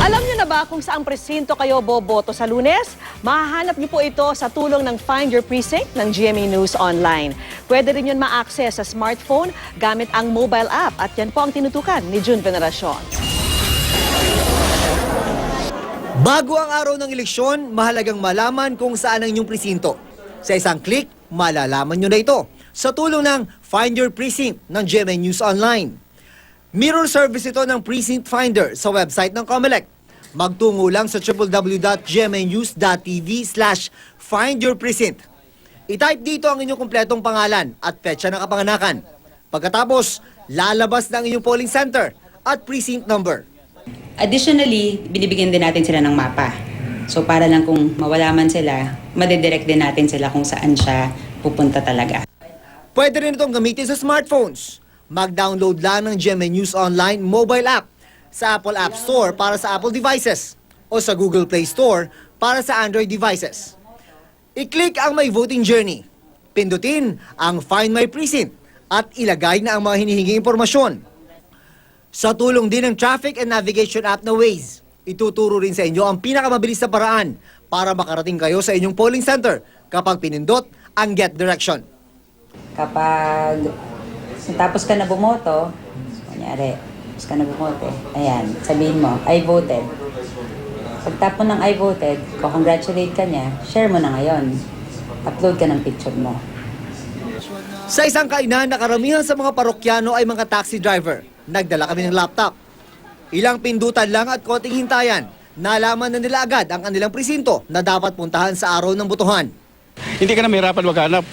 Alam niyo na ba kung saang presinto kayo boboto sa Lunes? Mahahanap niyo po ito sa tulong ng Find Your Precinct ng GMA News Online. Pwede rin yun ma-access sa smartphone gamit ang mobile app at yan po ang tinutukan ni June Veneracion. Bago ang araw ng eleksyon, mahalagang malaman kung saan ang inyong presinto. Sa isang click, malalaman nyo na ito sa tulong ng Find Your Precinct ng GMA News Online. Mirror service ito ng Precinct Finder sa website ng COMELEC. Magtungo lang sa www.gmanews.tv/findyourprecinct. I-type dito ang inyong kumpletong pangalan at petsa ng kapanganakan. Pagkatapos, lalabas na ang inyong polling center at precinct number. Additionally, binibigyan din natin sila ng mapa. So para lang kung mawala man sila, madedirect din natin sila kung saan siya pupunta talaga. Pwede rin itong gamitin sa smartphones. Mag-download lang ng GMA News Online mobile app sa Apple App Store para sa Apple devices o sa Google Play Store para sa Android devices. I-click ang My Voting Journey. Pindutin ang Find My Precinct at ilagay na ang mga hinihinging impormasyon. Sa tulong din ng Traffic and Navigation app na Waze, ituturo rin sa inyo ang pinakamabilis na paraan para makarating kayo sa inyong polling center kapag pinindot ang Get Direction. Kapag tapos ka na bumoto, kunyari, tapos ka na bumoto, ayan, sabihin mo, I voted. Pagtapon ng I voted, congratulate ka niya, share mo na ngayon. Upload ka ng picture mo. Sa isang kainan na karamihan sa mga parokyano ay mga taxi driver, nagdala kami ng laptop. Ilang pindutan lang at konting hintayan, nalaman na nila agad ang kanilang presinto na dapat puntahan sa araw ng botohan. Hindi ka na mahirapan maghanap.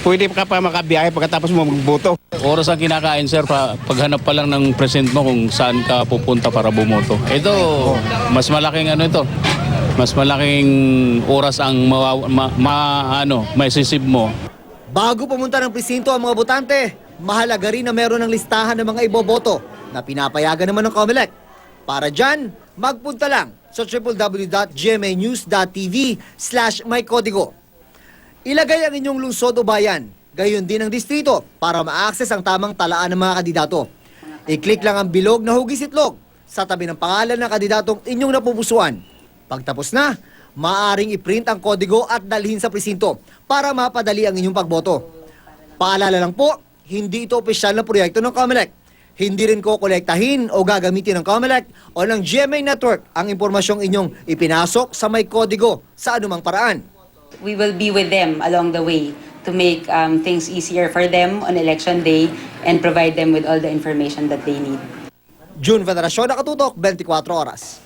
Pwede ka pa makabiyahe pagkatapos mo magboto. Oras ang kinakain, sir, paghanap pa lang ng present mo kung saan ka pupunta para bumoto. Ito, mas malaking mas malaking oras ang maisisip mo. Bago pumunta ng presinto ang mga botante, mahalaga rin na meron ng listahan ng mga iboboto na pinapayagan naman ng COMELEC. Para dyan, magpunta lang sa www.gmanews.tv/mycodigo. Ilagay ang inyong lungsod o bayan, gayon din ang distrito para ma-access ang tamang talaan ng mga kandidato. I-click lang ang bilog na hugis itlog sa tabi ng pangalan ng kandidatong inyong napupusuan. Pagtapos na, maaaring i-print ang kodigo at dalhin sa presinto para mapadali ang inyong pagboto. Paalala lang po, hindi ito opisyal na proyekto ng COMELEC. Hindi rin kokolektahin o gagamitin ng COMELEC o ng GMA Network ang impormasyong inyong ipinasok sa may kodigo sa anumang paraan. We will be with them along the way to make things easier for them on election day and provide them with all the information that they need. June Veneracion, Nakatutok, 24 Oras.